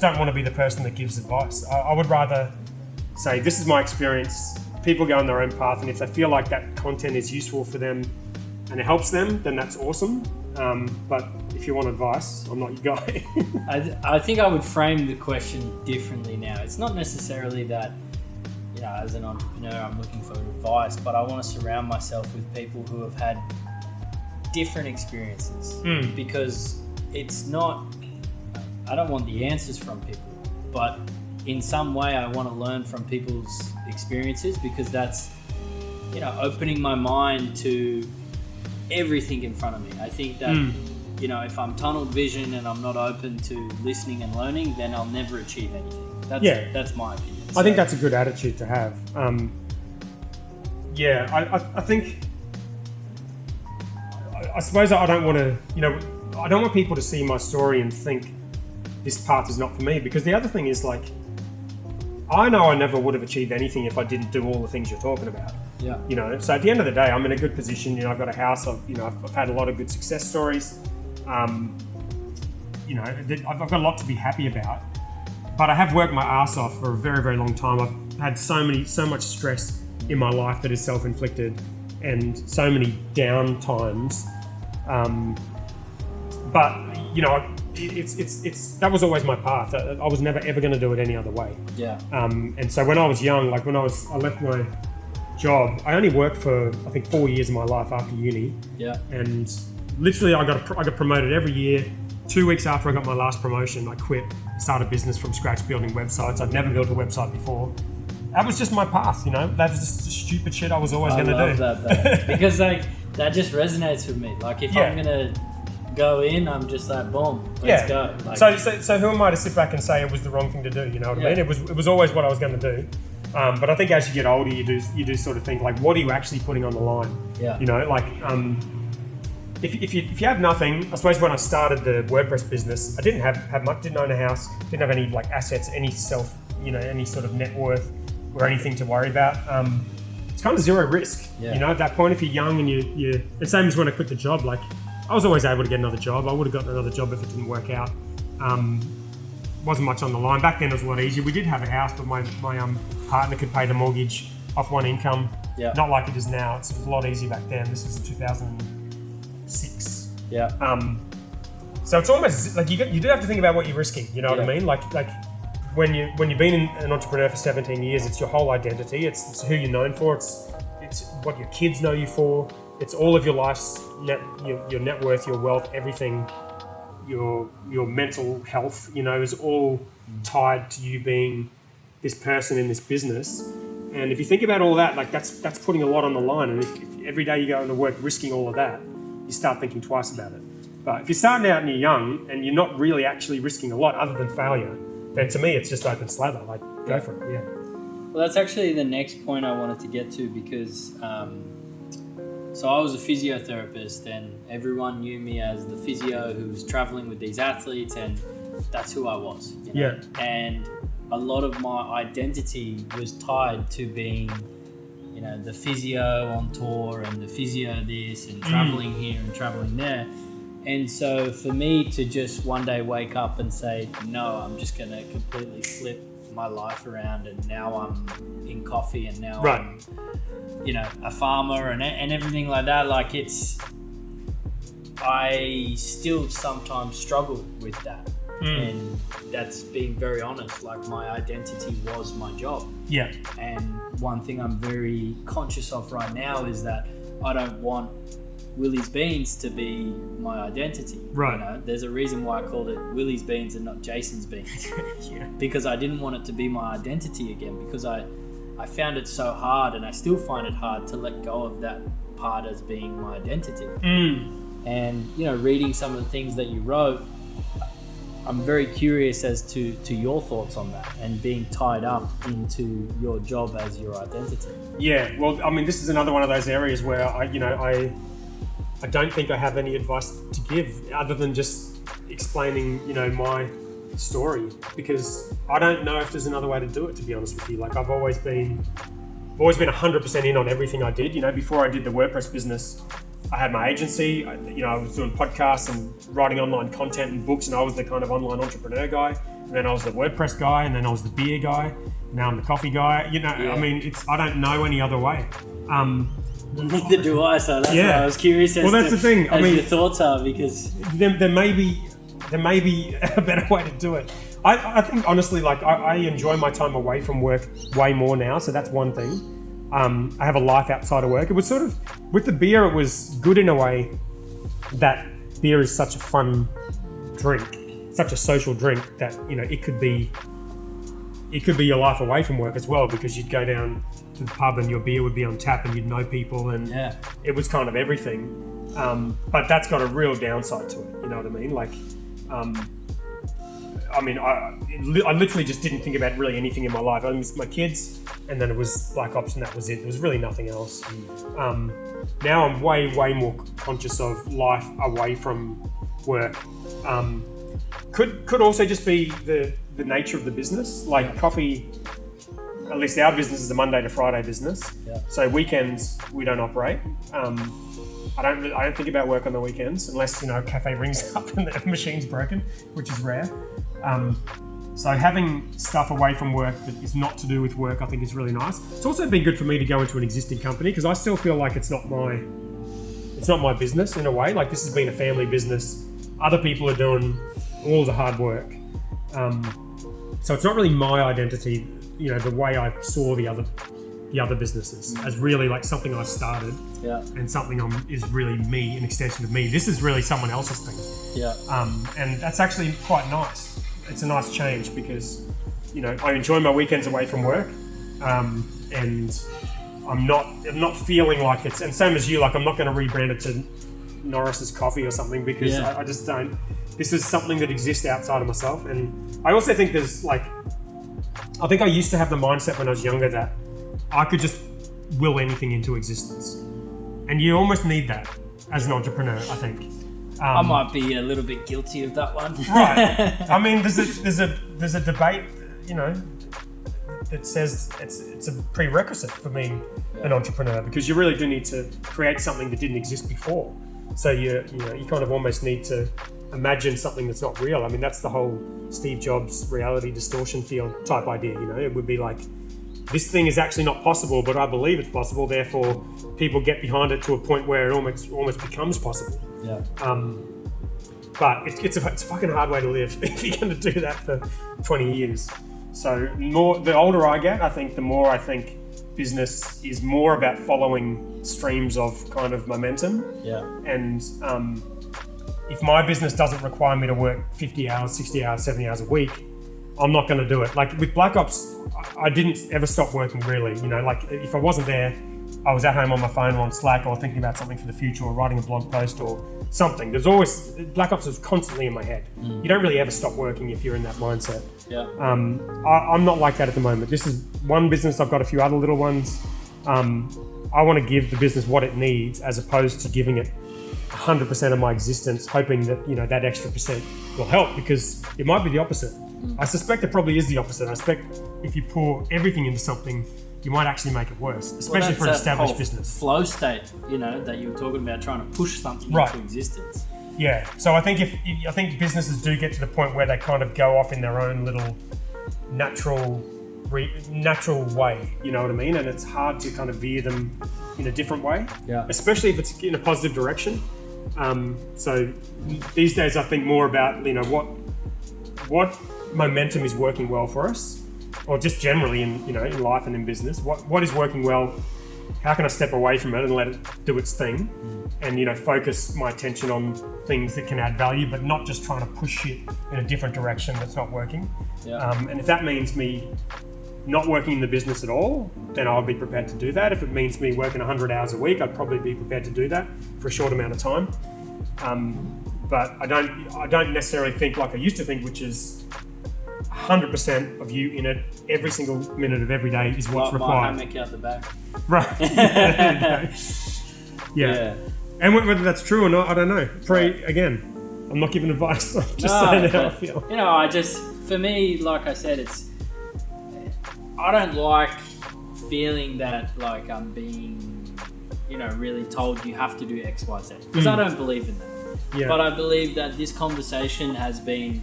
[SPEAKER 2] don't want to be the person that gives advice. I would rather say, this is my experience. People go on their own path, and if they feel like that content is useful for them and it helps them, then that's awesome. But if you want advice, I'm not your guy.
[SPEAKER 1] I think I would frame the question differently now. It's not necessarily that, as an entrepreneur, I'm looking for advice, but I want to surround myself with people who have had different experiences. Because it's not, I don't want the answers from people, but in some way I want to learn from people's experiences, because that's, opening my mind to everything in front of me. I think that, if I'm tunnel vision and I'm not open to listening and learning, then I'll never achieve anything. That's my opinion.
[SPEAKER 2] I think that's a good attitude to have. I think, I suppose I don't want to, I don't want people to see my story and think this path is not for me, because the other thing is, like, I know I never would have achieved anything if I didn't do all the things you're talking about.
[SPEAKER 1] Yeah.
[SPEAKER 2] You know, so at the end of the day, I'm in a good position. You know, I've got a house. I've had a lot of good success stories. You know, I've got a lot to be happy about. But I have worked my ass off for a very, very long time. I've had so much stress in my life that is self-inflicted, and so many down times. But you know, it's that was always my path. I was never ever going to do it any other way.
[SPEAKER 1] Yeah.
[SPEAKER 2] And so when I was young, like I left my job. I only worked for I think 4 years of my life after uni.
[SPEAKER 1] Yeah.
[SPEAKER 2] And literally, I got promoted every year. 2 weeks after I got my last promotion, I quit, started a business from scratch, building websites. I'd never built a website before. That was just my path, you know. That was just the stupid shit I was always going to do.
[SPEAKER 1] I love that though. Because like that just resonates with me. Like if I'm gonna go in, I'm just like, boom, let's go. Like,
[SPEAKER 2] so who am I to sit back and say it was the wrong thing to do? You know what I mean? It was always what I was going to do. But I think as you get older, you do sort of think like, what are you actually putting on the line? Yeah. You know, like if you have nothing, I suppose when I started the WordPress business, I didn't have much, didn't own a house, didn't have any like assets, any sort of net worth or anything to worry about. It's kind of zero risk. Yeah. You know, at that point, if you're young and you the same as when I quit the job, like I was always able to get another job. I would have gotten another job if it didn't work out. Wasn't much on the line. Back then it was a lot easier. We did have a house, but my partner could pay the mortgage off one income. Yeah. Not like it is now. It was a lot easier back then. This was 2006.
[SPEAKER 1] Yeah.
[SPEAKER 2] So it's almost like you do have to think about what you're risking. You know what I mean? Like when you've been an entrepreneur for 17 years, it's your whole identity. It's who you're known for. It's what your kids know you for. It's all of your life's your net worth, your wealth, everything. Your mental health, you know, is all tied to you being this person in this business. And if you think about all that, like that's putting a lot on the line. And if every day you go into work risking all of that, you start thinking twice about it. But if you're starting out and you're young and you're not really actually risking a lot other than failure, then to me it's just open slather. Like go for it. Yeah.
[SPEAKER 1] Well, that's actually the next point I wanted to get to because. So I was a physiotherapist and everyone knew me as the physio who was traveling with these athletes, and that's who I was. You know? Yeah. And a lot of my identity was tied to being, you know, the physio on tour and the physio this and traveling here and traveling there. And so for me to just one day wake up and say, no, I'm just going to completely flip my life around and now I'm in coffee and now I'm, you know, a farmer and everything like that. Like I still sometimes struggle with that. And that's being very honest. Like my identity was my job. Yeah. And one thing I'm very conscious of right now is that I don't want Willie's Beans to be my identity. Right. You know, there's a reason why I called it Willie's Beans and not Jason's Beans. Yeah. Because I didn't want it to be my identity again, because I found it so hard, and I still find it hard to let go of that part as being my identity. And, you know, reading some of the things that you wrote, I'm very curious as to your thoughts on that and being tied up into your job as your identity. Yeah, well, I mean, this is another one of those areas where I don't think I have any advice to give other than just explaining, you know, my story, because I don't know if there's another way to do it, to be honest with you. Like I've always been 100% in on everything I did. You know, before I did the WordPress business, I had my agency. I was doing podcasts and writing online content and books, and I was the kind of online entrepreneur guy. And then I was the WordPress guy, and then I was the beer guy. Now I'm the coffee guy. You know, I mean, I don't know any other way. Neither do I. So that's why I was curious as that's the thing. I mean, your thoughts are, because there may be a better way to do it. I think honestly, like I enjoy my time away from work way more now. So that's one thing. I have a life outside of work. It was sort of, with the beer, it was good in a way that beer is such a fun drink, such a social drink that, you know, it could be your life away from work as well, because you'd go down to the pub and your beer would be on tap and you'd know people, and it was kind of everything. But that's got a real downside to it. You know what I mean? Like, I literally just didn't think about really anything in my life. I missed my kids, and then it was Black Ops, and that was it. There was really nothing else. Now I'm way more conscious of life away from work. Could also just be the nature of the business. Like coffee,
[SPEAKER 2] at least our business is a Monday to Friday business.
[SPEAKER 1] Yeah.
[SPEAKER 2] So weekends we don't operate. I don't think about work on the weekends unless a cafe rings up and the machine's broken, which is rare. So having stuff away from work that is not to do with work, I think is really nice. It's also been good for me to go into an existing company because I still feel like it's not my business in a way. Like this has been a family business. Other people are doing all the hard work. So it's not really my identity, the way I saw the other businesses as really like something I started and something is really me, an extension of me. This is really someone else's thing. Yeah. And that's actually quite nice. It's a nice change because, I enjoy my weekends away from work, and I'm not feeling like it's, and same as you, like I'm not going to rebrand it to Norris's Coffee or something because I just don't. This is something that exists outside of myself, and I also think I think I used to have the mindset when I was younger that I could just will anything into existence, and you almost need that as an entrepreneur, I think.
[SPEAKER 1] I might be a little bit guilty of that one.
[SPEAKER 2] Right. I mean, there's a debate, that says it's a prerequisite for being an entrepreneur because you really do need to create something that didn't exist before. So you kind of almost need to imagine something that's not real. I mean, that's the whole Steve Jobs reality distortion field type idea. It would be like, this thing is actually not possible, but I believe it's possible. Therefore, people get behind it to a point where it almost becomes possible. Yeah. But it's a fucking hard way to live if you're going to do that for 20 years. So the older I get, I think the more I think business is more about following streams of kind of momentum. Yeah. And if my business doesn't require me to work 50 hours, 60 hours, 70 hours a week, I'm not going to do it. Like with Black Ops, I didn't ever stop working really. Like if I wasn't there, I was at home on my phone or on Slack or thinking about something for the future or writing a blog post or something. There's always, Black Ops is constantly in my head. You don't really ever stop working if you're in that mindset. Yeah. I'm not like that at the moment. This is one business. I've got a few other little ones. I want to give the business what it needs as opposed to giving it 100% of my existence, hoping that, that extra percent will help because it might be the opposite. I suspect it probably is the opposite. I suspect if you pour everything into something, you might actually make it worse, especially for an established business.
[SPEAKER 1] Flow state, that you were talking about, trying to push something into existence.
[SPEAKER 2] Yeah. So I think I think businesses do get to the point where they kind of go off in their own little natural way. You know what I mean? And it's hard to kind of veer them in a different way. Yeah. Especially if it's in a positive direction. So these days, I think more about what momentum is working well for us. Or just generally in life and in business, what is working well? How can I step away from it and let it do its thing, and focus my attention on things that can add value, but not just trying to push it in a different direction that's not working. Yeah. And if that means me not working in the business at all, then I'll be prepared to do that. If it means me working 100 hours a week, I'd probably be prepared to do that for a short amount of time. But I don't necessarily think like I used to think, which is 100% of you in it every single minute of every day is what's required.
[SPEAKER 1] My hammock out the back.
[SPEAKER 2] Right. Yeah. And whether that's true or not, I don't know. Again, I'm not giving advice. I'm just saying how I feel.
[SPEAKER 1] For me, like I said, I don't like feeling that like I'm being, really told you have to do X, Y, Z. Because I don't believe in that. Yeah. But I believe that this conversation has been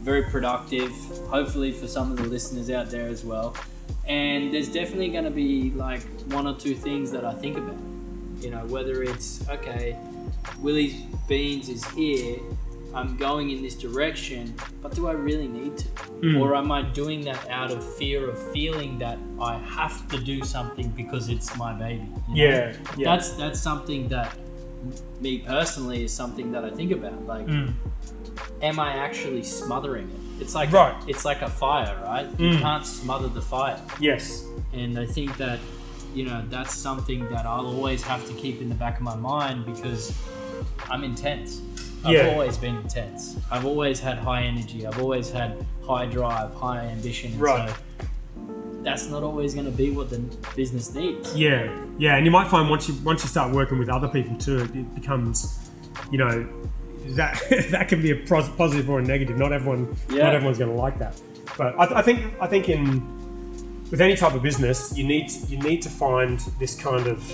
[SPEAKER 1] very productive, hopefully for some of the listeners out there as well. And there's definitely going to be like one or two things that I think about. Whether it's, okay, Willie's Beans is here, I'm going in this direction, but do I really need to? Or am I doing that out of fear of feeling that I have to do something because it's my baby?
[SPEAKER 2] Yeah.
[SPEAKER 1] That's something that me personally is something that I think about. Like, am I actually smothering it? It's like it's like a fire, right? You can't smother the fire.
[SPEAKER 2] Yes.
[SPEAKER 1] And I think that, that's something that I'll always have to keep in the back of my mind because I'm intense. I've always been intense. I've always had high energy. I've always had high drive, high ambition. And so that's not always going to be what the business needs.
[SPEAKER 2] Yeah. And you might find once you start working with other people too, it becomes, that can be a positive or a negative. Not everyone's going to like that. But I think with any type of business, you need to find this kind of,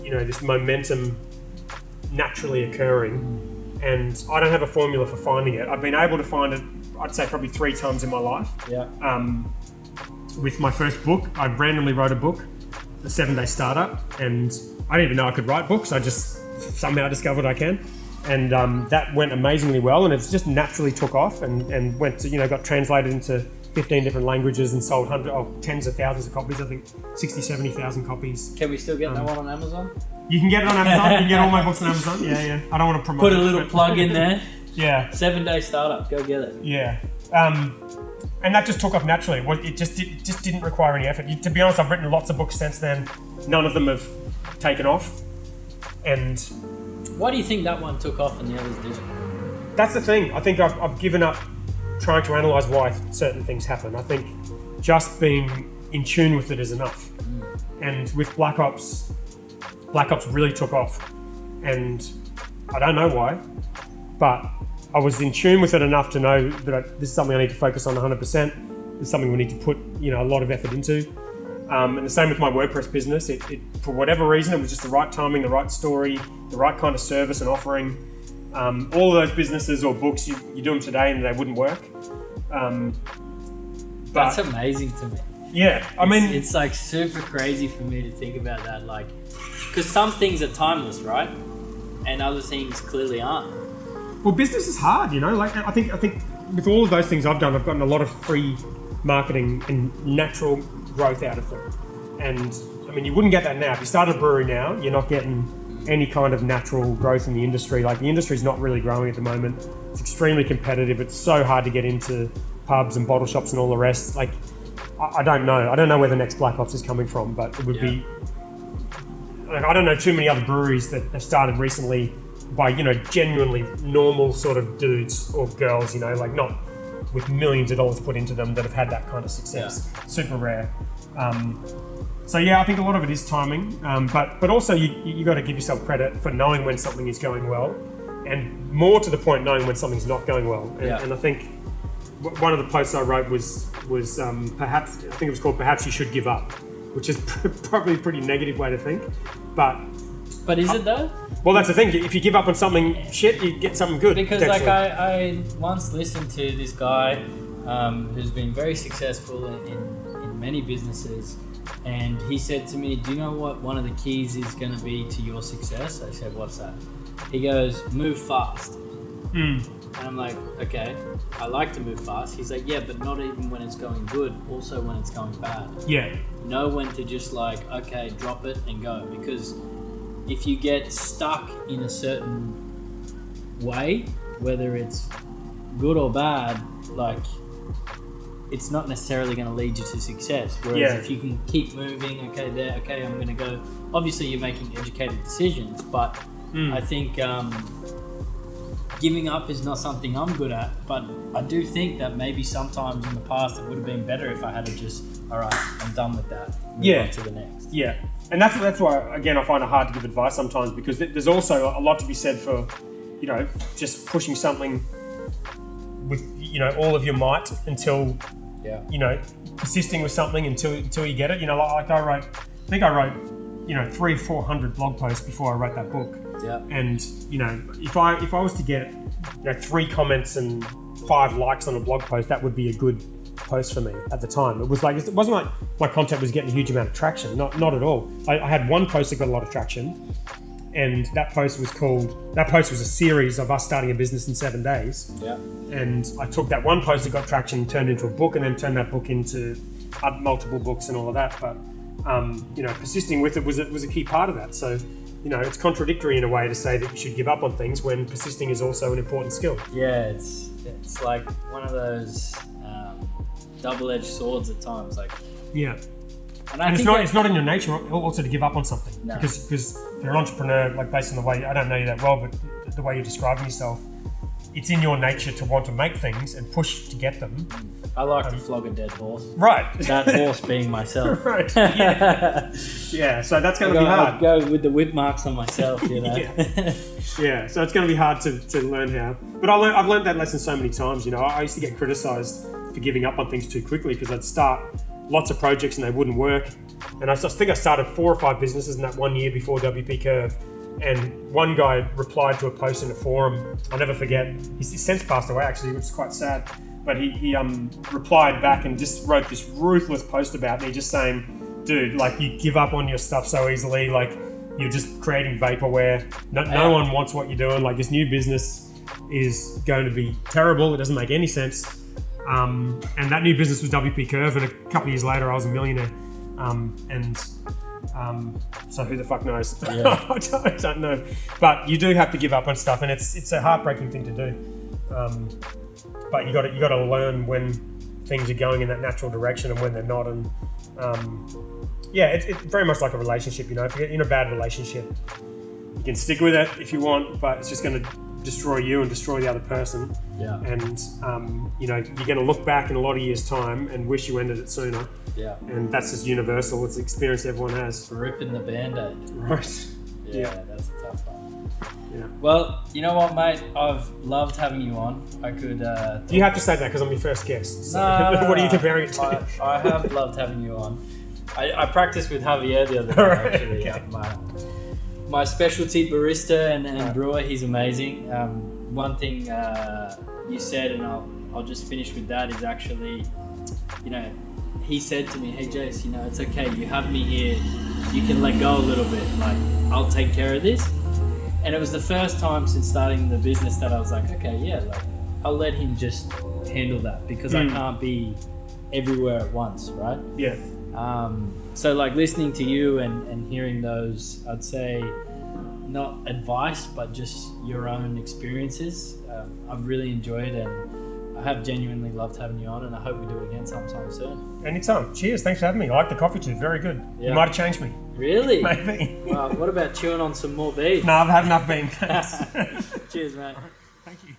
[SPEAKER 2] this momentum naturally occurring. And I don't have a formula for finding it. I've been able to find it, I'd say probably 3 times in my life.
[SPEAKER 1] Yeah.
[SPEAKER 2] With my first book, I randomly wrote a book, The 7-Day Startup, and I didn't even know I could write books. I just somehow discovered I can. And that went amazingly well, and it just naturally took off and went to, got translated into 15 different languages and sold tens of thousands of copies, I think 60, 70,000 copies.
[SPEAKER 1] Can we still get that one on Amazon?
[SPEAKER 2] You can get it on Amazon. You can get all my books on Amazon. Yeah. I don't want to promote
[SPEAKER 1] Put a little plug in there.
[SPEAKER 2] Yeah.
[SPEAKER 1] 7-Day Startup. Go get it.
[SPEAKER 2] Yeah. And that just took off naturally. It just didn't require any effort. To be honest, I've written lots of books since then. None of them have taken off. And
[SPEAKER 1] why do you think that one took off and the others didn't?
[SPEAKER 2] That's the thing. I think I've given up trying to analyse why certain things happen. I think just being in tune with it is enough. And with Black Hops really took off. And I don't know why, but I was in tune with it enough to know that this is something I need to focus on 100%. It's something we need to put, a lot of effort into. And the same with my WordPress business. It for whatever reason, it was just the right timing, the right story, the right kind of service and offering. All of those businesses or books, you do them today and they wouldn't work.
[SPEAKER 1] That's amazing to me.
[SPEAKER 2] Yeah,
[SPEAKER 1] it's like super crazy for me to think about that. Like, because some things are timeless, right? And other things clearly aren't.
[SPEAKER 2] Well, business is hard, Like I think with all of those things I've done, I've gotten a lot of free marketing and natural growth out of them. And you wouldn't get that now. If you start a brewery now, you're not getting any kind of natural growth in the industry. Like the industry's not really growing at the moment. It's extremely competitive. It's so hard to get into pubs and bottle shops and all the rest. Like, I don't know. I don't know where the next Black Hops is coming from, but it would be. Like, I don't know too many other breweries that have started recently by genuinely normal sort of dudes or girls. Like not with millions of dollars put into them that have had that kind of success. Yeah. Super rare. So yeah, I think a lot of it is timing, but also you got to give yourself credit for knowing when something is going well, and more to the point, knowing when something's not going well. And I think one of the posts I wrote was perhaps, I think it was called "Perhaps You Should Give Up," which is probably a pretty negative way to think, but
[SPEAKER 1] is it though?
[SPEAKER 2] Well, that's the thing. If you give up on something shit, you get something good.
[SPEAKER 1] Because like I once listened to this guy who's been very successful in many businesses, and he said to me, "Do you know what one of the keys is going to be to your success?" I said, "What's that?" He goes, "Move fast." And I'm like, "Okay, I like to move fast." He's like, "Yeah, but not even when it's going good. Also when it's going bad.
[SPEAKER 2] Yeah.
[SPEAKER 1] Know when to just like, okay, drop it and go, because." If you get stuck in a certain way, whether it's good or bad, like it's not necessarily going to lead you to success. Whereas if you can keep moving, I'm going to go. Obviously, you're making educated decisions, but I think giving up is not something I'm good at. But I do think that maybe sometimes in the past it would have been better if I had to just, all right, I'm done with that. Move on to the next.
[SPEAKER 2] Yeah. And that's why, again, I find it hard to give advice sometimes, because there's also a lot to be said for, just pushing something with, all of your might until, persisting with something until you get it. Like I think I wrote, 300 or 400 blog posts before I wrote that book.
[SPEAKER 1] Yeah.
[SPEAKER 2] And, if I was to get, 3 comments and 5 likes on a blog post, that would be a good post for me at the time. It wasn't like my content was getting a huge amount of traction. Not at all. I had one post that got a lot of traction, and that post was a series of us starting a business in 7 days.
[SPEAKER 1] Yeah. And
[SPEAKER 2] I took that one post that got traction, turned into a book, and then turned that book into multiple books and all of that. But persisting with it was a key part of that. So it's contradictory in a way to say that you should give up on things when persisting is also an important skill.
[SPEAKER 1] Yeah, it's like one of those double-edged swords at times. Like,
[SPEAKER 2] yeah.
[SPEAKER 1] And
[SPEAKER 2] it's not in your nature also to give up on something.
[SPEAKER 1] No.
[SPEAKER 2] Because if you're an entrepreneur, like based on the way, I don't know you that well, but the way you're describing yourself, it's in your nature to want to make things and push to get them.
[SPEAKER 1] I like to flog a dead horse.
[SPEAKER 2] Right.
[SPEAKER 1] That horse being myself.
[SPEAKER 2] Right. Yeah. Yeah. So that's going to be hard.
[SPEAKER 1] I'd go with the whip marks on myself,
[SPEAKER 2] Yeah. So it's going to be hard to learn how. But I've learned that lesson so many times. I used to get criticised for giving up on things too quickly, because I'd start lots of projects and they wouldn't work. And I think I started 4 or 5 businesses in that 1 year before WP Curve. And one guy replied to a post in a forum. I'll never forget. He's since passed away, actually, which is quite sad. But he replied back and just wrote this ruthless post about me, just saying, dude, like, you give up on your stuff so easily. Like, you're just creating vaporware. No one wants what you're doing. Like, this new business is going to be terrible. It doesn't make any sense. And that new business was WP Curve. And a couple of years later, I was a millionaire. So who the fuck knows?
[SPEAKER 1] Yeah.
[SPEAKER 2] I don't know. But you do have to give up on stuff, and it's a heartbreaking thing to do. But you got to learn when things are going in that natural direction and when they're not. And it's very much like a relationship. You know, if you're in a bad relationship, you can stick with it if you want, but it's just going to destroy you and destroy the other person.
[SPEAKER 1] Yeah.
[SPEAKER 2] And you're going to look back in a lot of years' time and wish you ended it sooner.
[SPEAKER 1] Yeah.
[SPEAKER 2] And that's just universal. It's an experience everyone has.
[SPEAKER 1] Ripping the Band-Aid.
[SPEAKER 2] Right.
[SPEAKER 1] Yeah, that's a tough one.
[SPEAKER 2] Yeah.
[SPEAKER 1] Well, you know what, mate? I've loved having you on. I could...
[SPEAKER 2] You have to say that because I'm your first guest. So
[SPEAKER 1] No,
[SPEAKER 2] what are you comparing it to?
[SPEAKER 1] I have loved having you on. I practiced with Javier the other day,
[SPEAKER 2] Right,
[SPEAKER 1] actually.
[SPEAKER 2] okay.
[SPEAKER 1] My specialty barista and brewer, he's amazing. One thing you said, and I'll just finish with that, is actually, he said to me, hey Jace, it's okay, you have me here, you can let go a little bit, like, I'll take care of this. And it was the first time since starting the business that I was like, okay, yeah, like, I'll let him just handle that, because I can't be everywhere at once, right?
[SPEAKER 2] Yeah.
[SPEAKER 1] So like listening to you and hearing those, I'd say not advice, but just your own experiences, I've really enjoyed, and I have genuinely loved having you on, and I hope we do it again sometime soon.
[SPEAKER 2] Anytime. Cheers. Thanks for having me. I like the coffee too. Very good.
[SPEAKER 1] Yeah.
[SPEAKER 2] You might have changed me.
[SPEAKER 1] Really?
[SPEAKER 2] Maybe.
[SPEAKER 1] Well, what about chewing on some more beef?
[SPEAKER 2] No, I've had enough beans. Thanks.
[SPEAKER 1] Cheers, mate.
[SPEAKER 2] Thank you.